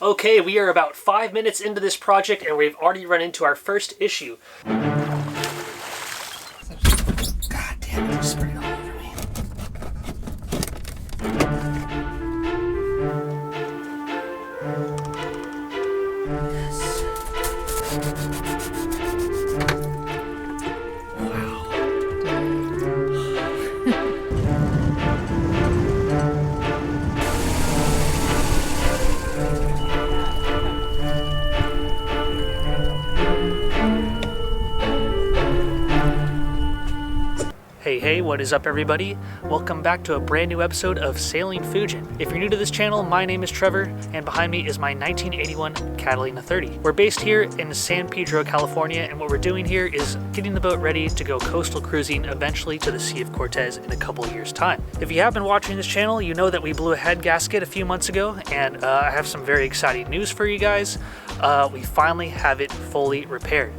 Okay, we are about 5 minutes into this project and we've already run into our first issue. God damn it, you sprayed it all over me. Yes. Wow. Hey, what is up everybody? Welcome back to a brand new episode of Sailing Fujin. If you're new to this channel, my name is Trevor, and behind me is my 1981 Catalina 30. We're based here in San Pedro, California, and what we're doing here is getting the boat ready to go coastal cruising eventually to the Sea of Cortez in a couple years' time. If you have been watching this channel, you know that we blew a head gasket a few months ago, and I have some very exciting news for you guys. We finally have it fully repaired.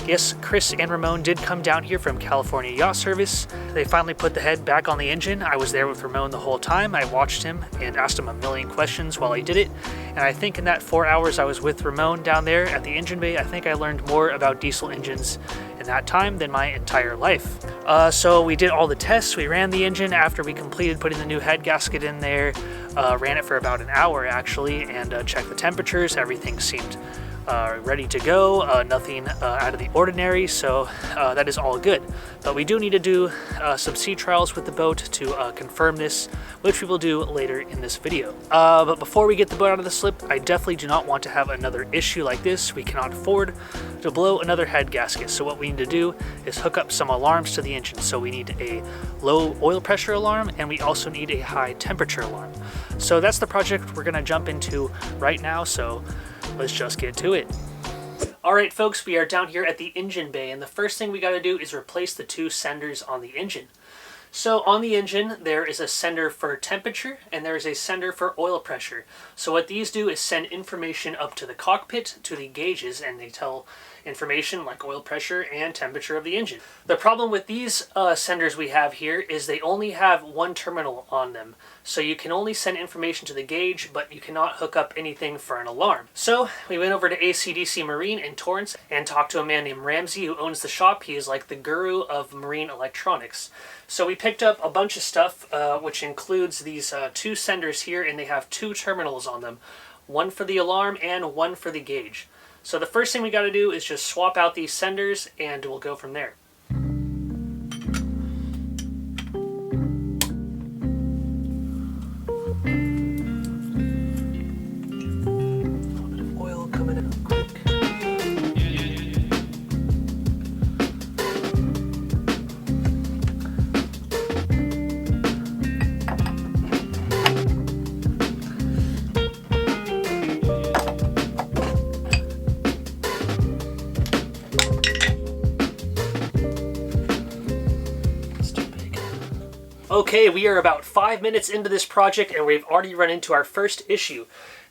Yes, Chris and Ramon did come down here from California Yacht Service. They finally put the head back on the engine. I was there with Ramon the whole time. I watched him and asked him a million questions while he did it. And I think in that 4 hours I was with Ramon down there at the engine bay, I think I learned more about diesel engines in that time than my entire life. So we did all the tests. We ran the engine after we completed putting the new head gasket in there. Ran it for about an hour actually, and checked the temperatures. Everything seemed ready to go, nothing out of the ordinary, so that is all good. But we do need to do some sea trials with the boat to confirm this, which we will do later in this video. But before we get the boat out of the slip, I definitely do not want to have another issue like this. We cannot afford to blow another head gasket, so what we need to do is hook up some alarms to the engine. So we need a low oil pressure alarm, and we also need a high temperature alarm. So that's the project we're going to jump into right now, so let's just get to it. Alright folks, we are down here at the engine bay, and the first thing we got to do is replace the two senders on the engine. So on the engine there is a sender for temperature and there is a sender for oil pressure. So what these do is send information up to the cockpit, to the gauges, and they tell information like oil pressure and temperature of the engine. The problem with these senders we have here is they only have one terminal on them. So you can only send information to the gauge, but you cannot hook up anything for an alarm. So we went over to ACDC Marine in Torrance and talked to a man named Ramsey who owns the shop. He is like the guru of marine electronics. So we picked up a bunch of stuff, which includes these two senders here, and they have two terminals on them. One for the alarm and one for the gauge. So the first thing we got to do is just swap out these senders and we'll go from there. Okay, we are about 5 minutes into this project and we've already run into our first issue.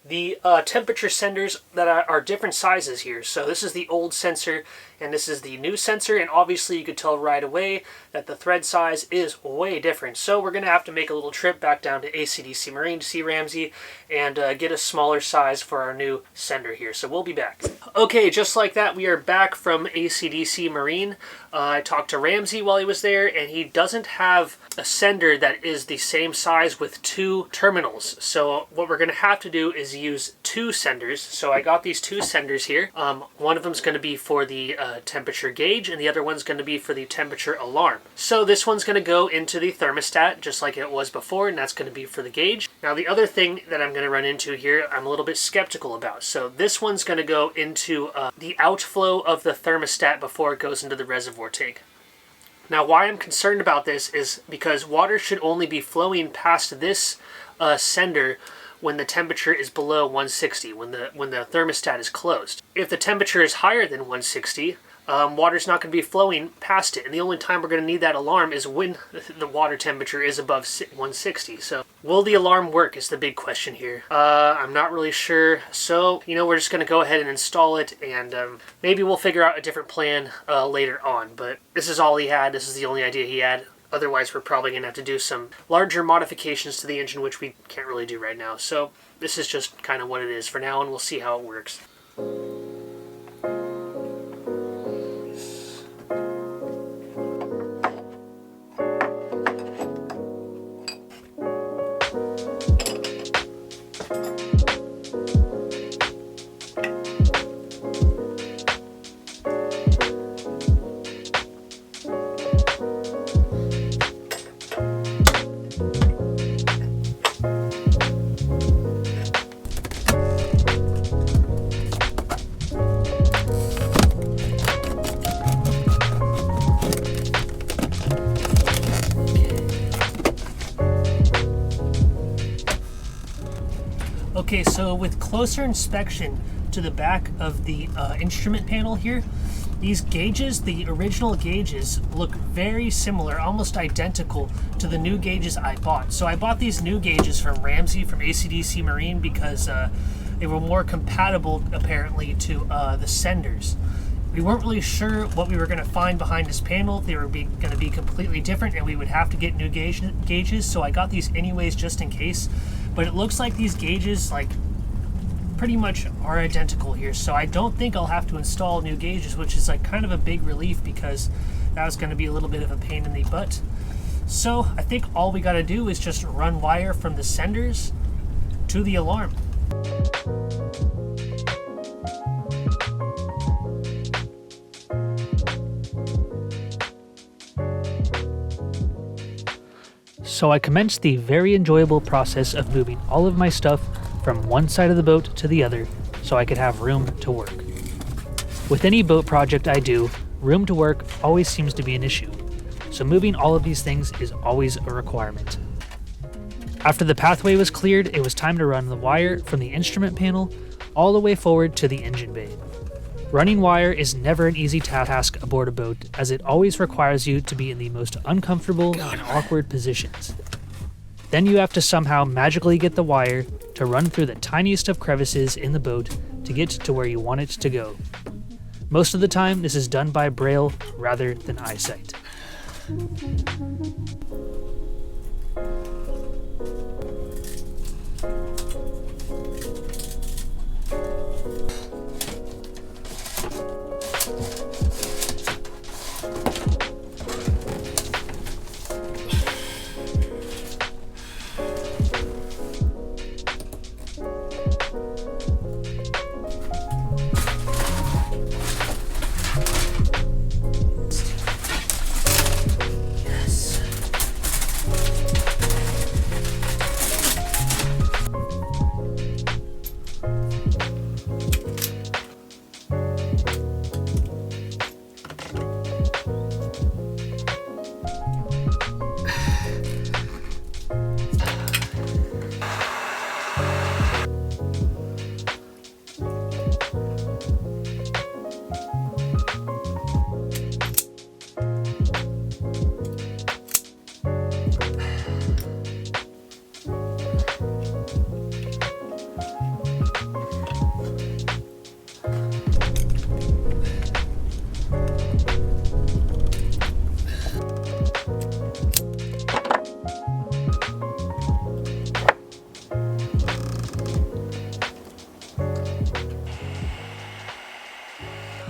The temperature senders that are different sizes here. So this is the old sensor and this is the new sensor, and obviously you could tell right away that the thread size is way different. So we're going to have to make a little trip back down to ACDC Marine to see Ramsey and get a smaller size for our new sender here. So we'll be back. Okay, just like that, we are back from ACDC Marine. I talked to Ramsey while he was there, and he doesn't have a sender that is the same size with two terminals. So what we're going to have to do is use two senders. So I got these two senders here. One of them is going to be for the temperature gauge, and the other one's going to be for the temperature alarm. So this one's going to go into the thermostat just like it was before, and that's going to be for the gauge. Now the other thing that I'm going to run into here, I'm a little bit skeptical about. So this one's going to go into the outflow of the thermostat before it goes into the reservoir tank. Now why I'm concerned about this is because water should only be flowing past this sender when the temperature is below 160, when the thermostat is closed. If the temperature is higher than 160, water's not going to be flowing past it, and the only time we're going to need that alarm is when the water temperature is above 160. So will the alarm work is the big question here. I'm not really sure, so we're just going to go ahead and install it, and maybe we'll figure out a different plan later on. But this is all he had. This is the only idea he had. Otherwise, we're probably going to have to do some larger modifications to the engine, which we can't really do right now. So this is just kind of what it is for now, and we'll see how it works. Okay, so with closer inspection to the back of the instrument panel here, these gauges, the original gauges, look very similar, almost identical to the new gauges I bought. So I bought these new gauges from Ramsey from AC/DC Marine because they were more compatible apparently to the senders. We weren't really sure what we were going to find behind this panel, if they were going to be completely different and we would have to get new gauges, so I got these anyways just in case. But it looks like these gauges pretty much are identical here, so I don't think I'll have to install new gauges, which is kind of a big relief because that was going to be a little bit of a pain in the butt. So I think all we got to do is just run wire from the senders to the alarm. So I commenced the very enjoyable process of moving all of my stuff from one side of the boat to the other so I could have room to work. With any boat project I do, room to work always seems to be an issue, so moving all of these things is always a requirement. After the pathway was cleared, it was time to run the wire from the instrument panel all the way forward to the engine bay. Running wire is never an easy task aboard a boat, as it always requires you to be in the most uncomfortable and awkward positions. Then you have to somehow magically get the wire to run through the tiniest of crevices in the boat to get to where you want it to go. Most of the time, this is done by braille rather than eyesight.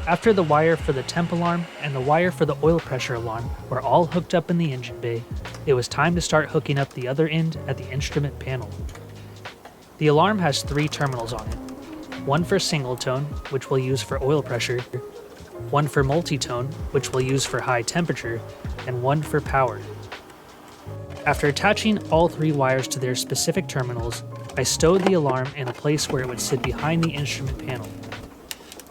After the wire for the temp alarm and the wire for the oil pressure alarm were all hooked up in the engine bay, it was time to start hooking up the other end at the instrument panel. The alarm has 3 terminals on it. One for single tone, which we'll use for oil pressure, one for multi-tone, which we'll use for high temperature, and one for power. After attaching all 3 wires to their specific terminals, I stowed the alarm in a place where it would sit behind the instrument panel.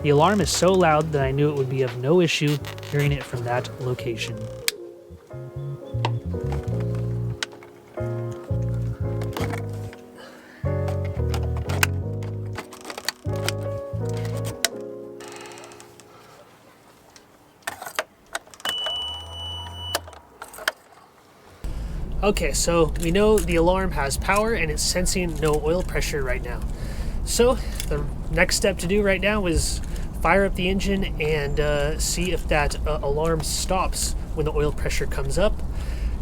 The alarm is so loud that I knew it would be of no issue hearing it from that location. Okay, so we know the alarm has power and it's sensing no oil pressure right now. So the next step to do right now is fire up the engine and see if that alarm stops when the oil pressure comes up.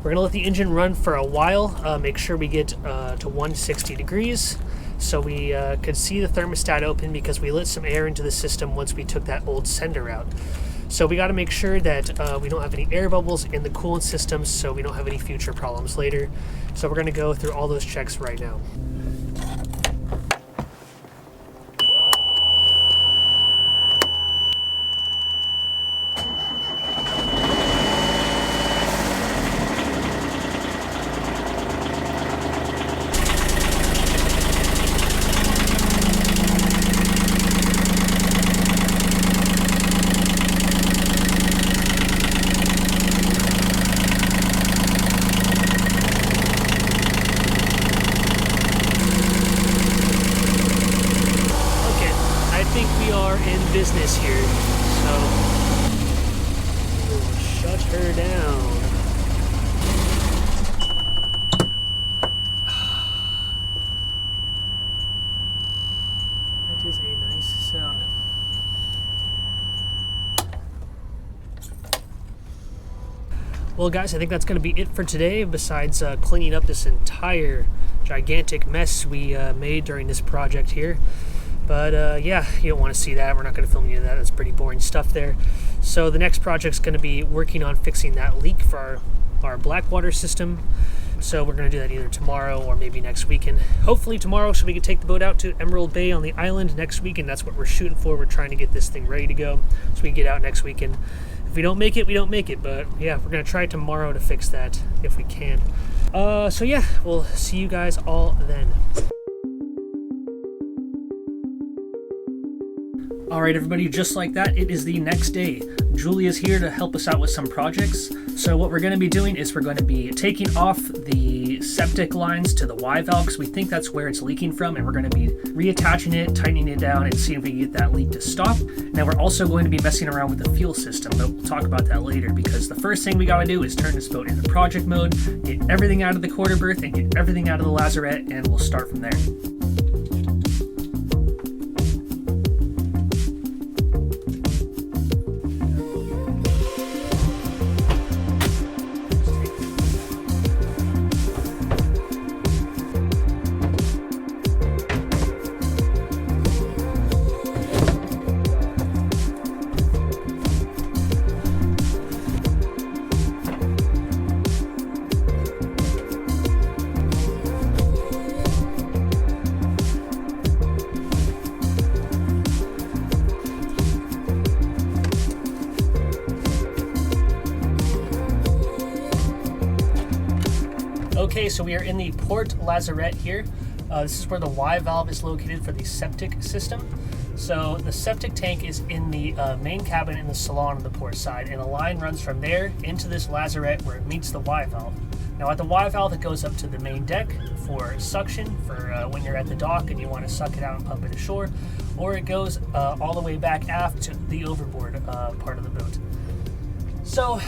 We're gonna let the engine run for a while, make sure we get to 160 degrees. So we could see the thermostat open because we let some air into the system once we took that old sender out. So we got to make sure that we don't have any air bubbles in the coolant system so we don't have any future problems later. So we're going to go through all those checks right now. Business here, so we'll shut her down. That is a nice sound. Well guys, I think that's going to be it for today, besides cleaning up this entire gigantic mess we made during this project here. But yeah, you don't want to see that. We're not going to film any of that. That's pretty boring stuff there. So the next project's going to be working on fixing that leak for our Blackwater system. So we're going to do that either tomorrow or maybe next weekend. Hopefully tomorrow, so we can take the boat out to Emerald Bay on the island next weekend. That's what we're shooting for. We're trying to get this thing ready to go so we can get out next weekend. If we don't make it, we don't make it. But yeah, we're going to try tomorrow to fix that if we can. So yeah, we'll see you guys all then. Alright everybody, just like that, it is the next day. Julia's here to help us out with some projects. So what we're going to be doing is we're going to be taking off the septic lines to the Y valve because we think that's where it's leaking from, and we're going to be reattaching it, tightening it down, and seeing if we can get that leak to stop. Now we're also going to be messing around with the fuel system, but we'll talk about that later because the first thing we got to do is turn this boat into project mode, get everything out of the quarter berth, and get everything out of the lazarette, and we'll start from there. Okay, so we are in the port lazarette here. This is where the Y valve is located for the septic system. So the septic tank is in the main cabin in the salon on the port side, and a line runs from there into this lazarette where it meets the Y valve. Now at the Y valve, it goes up to the main deck for suction for when you're at the dock and you want to suck it out and pump it ashore, or it goes all the way back aft to the overboard part of the boat. So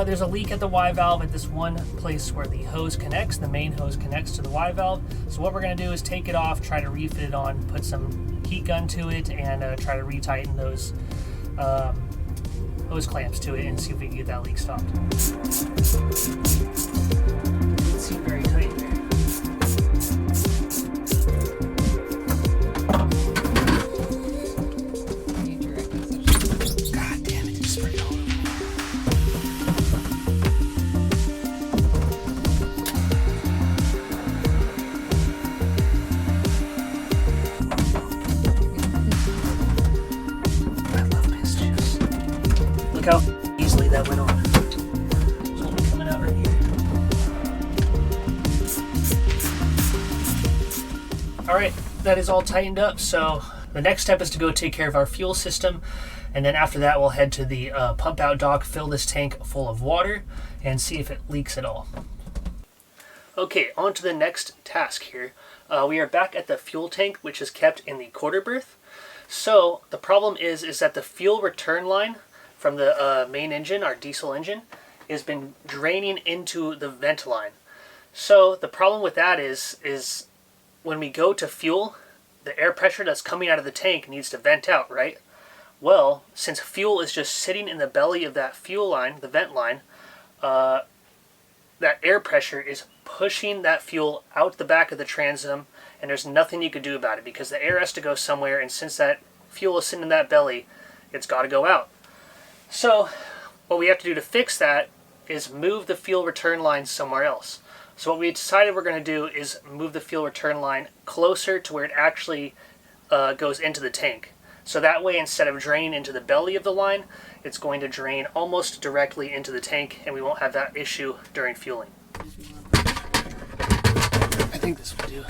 there's a leak at the Y valve at this one place where the hose connects, the main hose connects to the Y valve. So what we're going to do is take it off, try to refit it on, put some heat gun to it, and try to retighten those hose clamps to it and see if we can get that leak stopped. Doesn't seem very tight there. Look how easily that went on. It's only coming out right here. Alright, that is all tightened up, so the next step is to go take care of our fuel system, and then after that we'll head to the pump out dock, fill this tank full of water, and see if it leaks at all. Okay, on to the next task here. We are back at the fuel tank, which is kept in the quarter berth. So the problem is that the fuel return line from the main engine, our diesel engine, has been draining into the vent line. So the problem with that is when we go to fuel, the air pressure that's coming out of the tank needs to vent out, right? Well, since fuel is just sitting in the belly of that fuel line, the vent line, that air pressure is pushing that fuel out the back of the transom, and there's nothing you could do about it because the air has to go somewhere, and since that fuel is sitting in that belly, it's got to go out. So what we have to do to fix that is move the fuel return line somewhere else. So what we decided we're going to do is move the fuel return line closer to where it actually goes into the tank. So that way, instead of draining into the belly of the line, it's going to drain almost directly into the tank, and we won't have that issue during fueling. I think this will do.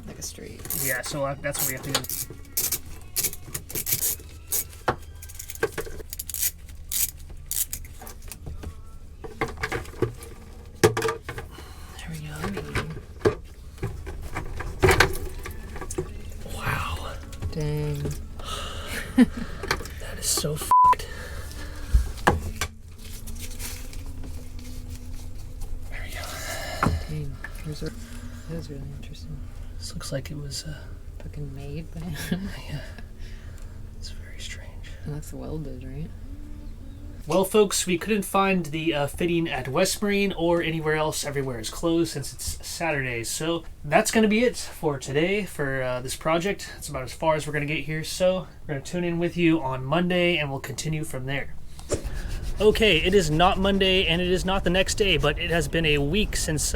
Like a straight. Yeah, so that's what we have to do. There we go. Wow. Dang. That is so f***ed. There we go. Dang. That was really interesting. This looks like it was Fucking made by him. yeah. It's very strange. And that's welded, right? Well, folks, we couldn't find the fitting at West Marine or anywhere else. Everywhere is closed since it's Saturday. So that's going to be it for today for this project. That's about as far as we're going to get here. So we're going to tune in with you on Monday, and we'll continue from there. Okay, it is not Monday, and it is not the next day, but it has been a week since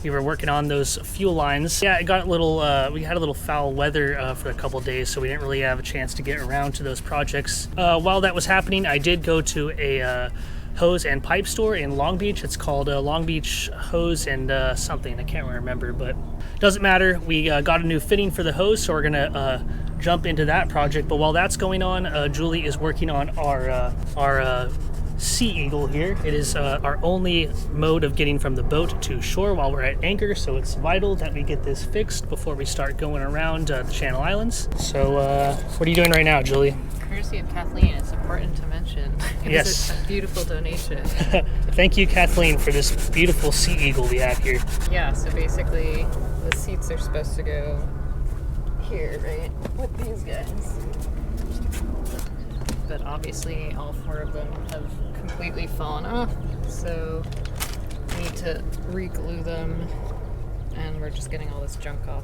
we were working on those fuel lines. Yeah, it got a little, we had a little foul weather for a couple days, so we didn't really have a chance to get around to those projects. While that was happening, I did go to a hose and pipe store in Long Beach. It's called Long Beach Hose and something. I can't remember, but doesn't matter. We got a new fitting for the hose, so we're gonna jump into that project. But while that's going on, Julie is working on our Sea Eagle here. It is our only mode of getting from the boat to shore while we're at anchor, so it's vital that we get this fixed before we start going around the Channel Islands. So what are you doing right now, Julie? Courtesy of Kathleen, it's important to mention. Yes. It's a beautiful donation. Thank you, Kathleen, for this beautiful Sea Eagle we have here. Yeah, so basically the seats are supposed to go here, right? With these guys. But obviously all four of them have completely fallen off, so we need to re-glue them, and we're just getting all this junk off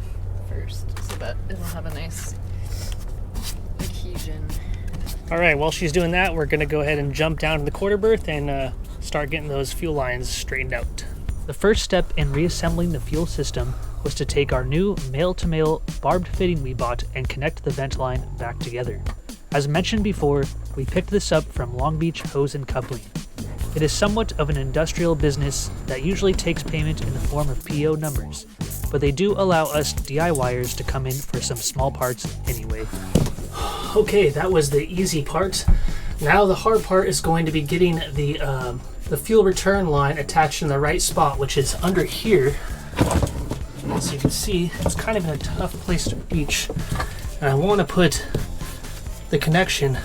first so that it'll have a nice adhesion. All right, while she's doing that, we're gonna go ahead and jump down to the quarter berth and start getting those fuel lines straightened out. The first step in reassembling the fuel system was to take our new male-to-male barbed fitting we bought and connect the vent line back together. As mentioned before, we picked this up from Long Beach Hose and Coupling. It is somewhat of an industrial business that usually takes payment in the form of PO numbers, but they do allow us DIYers to come in for some small parts anyway. Okay, that was the easy part. Now the hard part is going to be getting the fuel return line attached in the right spot, which is under here. As you can see, it's kind of in a tough place to reach. And I want to put the connection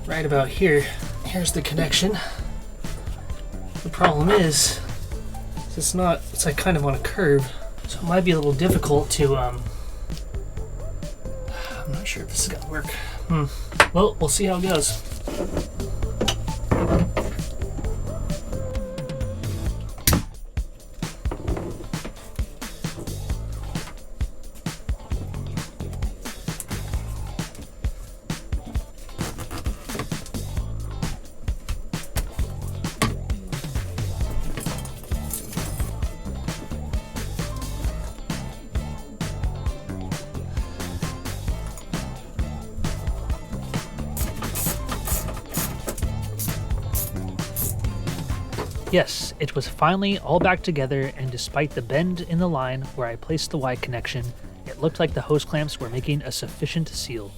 right about here. Here's the connection. The problem is it's like kind of on a curve, so it might be a little difficult to I'm not sure if this is gonna work. Well, we'll see how it goes. Yes, it was finally all back together, and despite the bend in the line where I placed the Y connection, it looked like the hose clamps were making a sufficient seal.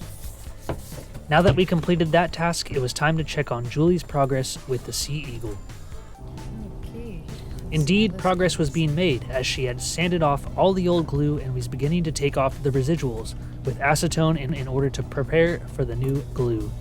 Now that we completed that task, it was time to check on Julie's progress with the Sea Eagle. Okay. Indeed, progress was being made as she had sanded off all the old glue and was beginning to take off the residuals with acetone in order to prepare for the new glue.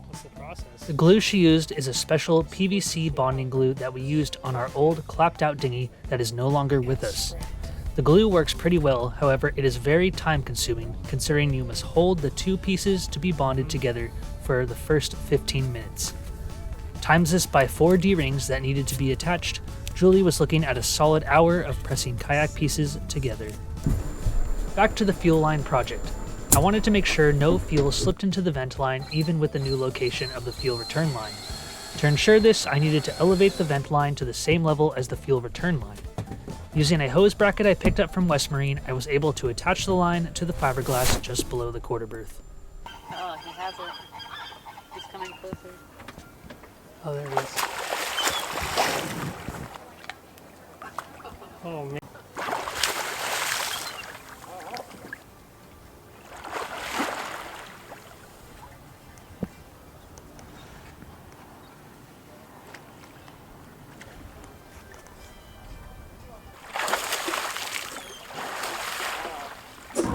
What's the process? The glue she used is a special PVC bonding glue that we used on our old clapped out dinghy that is no longer with us. The glue works pretty well, however it is very time consuming considering you must hold the two pieces to be bonded together for the first 15 minutes. Times this by 4 D-rings that needed to be attached, Julie was looking at a solid hour of pressing kayak pieces together. Back to the fuel line project. I wanted to make sure no fuel slipped into the vent line even with the new location of the fuel return line. To ensure this, I needed to elevate the vent line to the same level as the fuel return line. Using a hose bracket I picked up from West Marine, I was able to attach the line to the fiberglass just below the quarter berth. Oh, he has it. He's coming closer. Oh, there it is. Oh, man.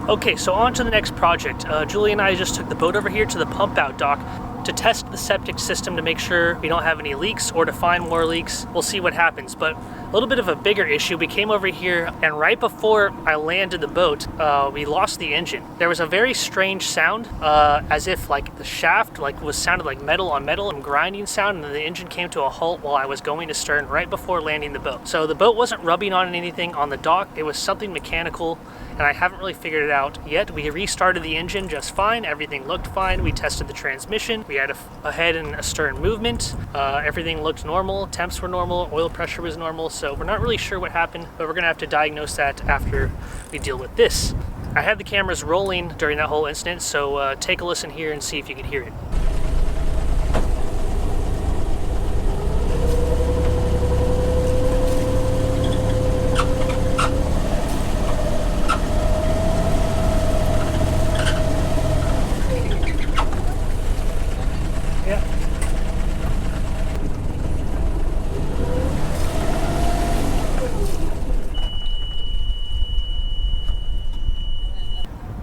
Okay, so on to the next project. Julie and I just took the boat over here to the pump out dock to test the septic system to make sure we don't have any leaks or to find more leaks. We'll see what happens, but a little bit of a bigger issue. We came over here and right before I landed the boat, we lost the engine. There was a very strange sound, as if like the shaft sounded like metal on metal and grinding sound, and then the engine came to a halt while I was going to stern right before landing the boat. So the boat wasn't rubbing on anything on the dock. It was something mechanical, and I haven't really figured it out yet. We restarted the engine just fine. Everything looked fine. We tested the transmission. We had a head and a stern movement. Everything looked normal. Temps were normal. Oil pressure was normal. So we're not really sure what happened, but we're gonna have to diagnose that after we deal with this. I had the cameras rolling during that whole incident, so take a listen here and see if you can hear it.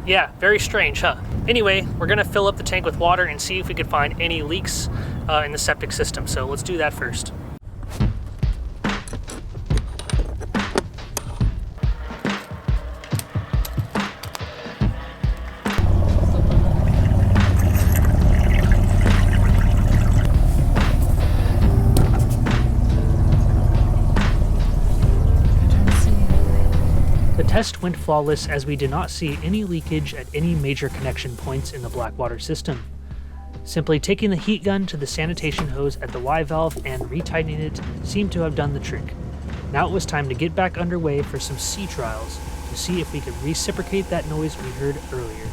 Yeah, very strange, huh? Anyway, we're gonna fill up the tank with water and see if we could find any leaks in the septic system. So let's do that first. The test went flawless as we did not see any leakage at any major connection points in the Blackwater system. Simply taking the heat gun to the sanitation hose at the Y valve and retightening it seemed to have done the trick. Now it was time to get back underway for some sea trials to see if we could reciprocate that noise we heard earlier.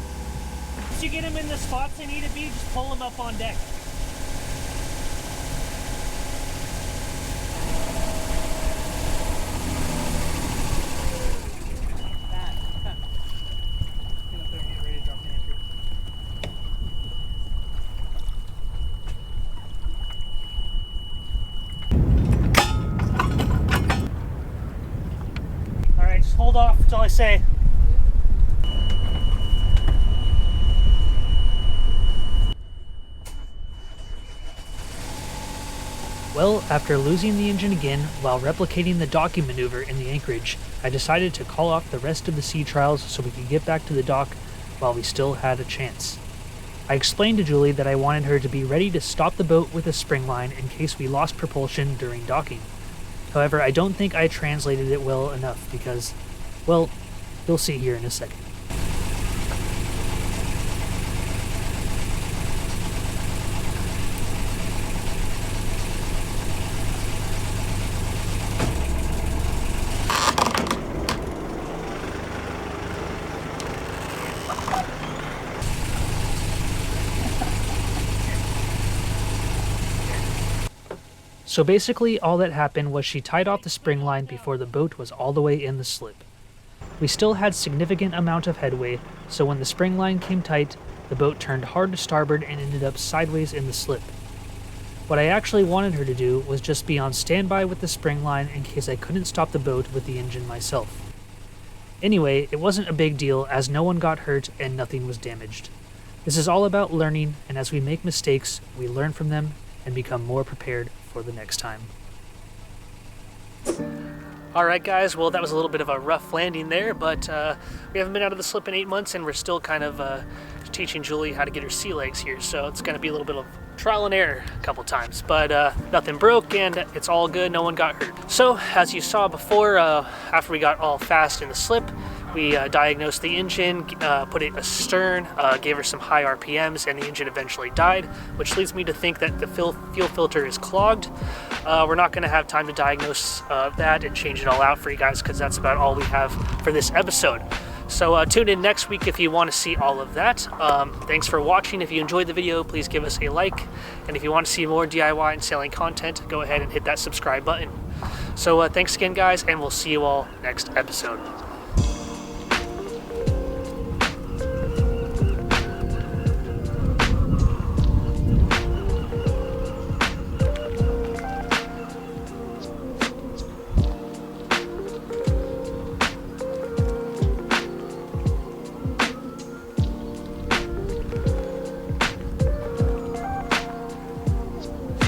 Once you get them in the spots they need to be, just pull them up on deck. Hold off until I say. Well, after losing the engine again while replicating the docking maneuver in the anchorage, I decided to call off the rest of the sea trials so we could get back to the dock while we still had a chance. I explained to Julie that I wanted her to be ready to stop the boat with a spring line in case we lost propulsion during docking. However, I don't think I translated it well enough because, well, you'll see here in a second. So basically all that happened was she tied off the spring line before the boat was all the way in the slip. We still had significant amount of headway, so when the spring line came tight, the boat turned hard to starboard and ended up sideways in the slip. What I actually wanted her to do was just be on standby with the spring line in case I couldn't stop the boat with the engine myself. Anyway, it wasn't a big deal as no one got hurt and nothing was damaged. This is all about learning, and as we make mistakes, we learn from them and become more prepared for the next time. All right, guys, well, that was a little bit of a rough landing there, but we haven't been out of the slip in 8 months, and we're still kind of teaching Julie how to get her sea legs here, so it's going to be a little bit of trial and error a couple times, but nothing broke, and it's all good. No one got hurt. So, as you saw before, after we got all fast in the slip, we diagnosed the engine, put it astern, gave her some high RPMs, and the engine eventually died, which leads me to think that the fuel filter is clogged. We're not going to have time to diagnose that and change it all out for you guys, because that's about all we have for this episode. So tune in next week if you want to see all of that. Thanks for watching. If you enjoyed the video, please give us a like. And if you want to see more DIY and sailing content, go ahead and hit that subscribe button. So thanks again, guys, and we'll see you all next episode.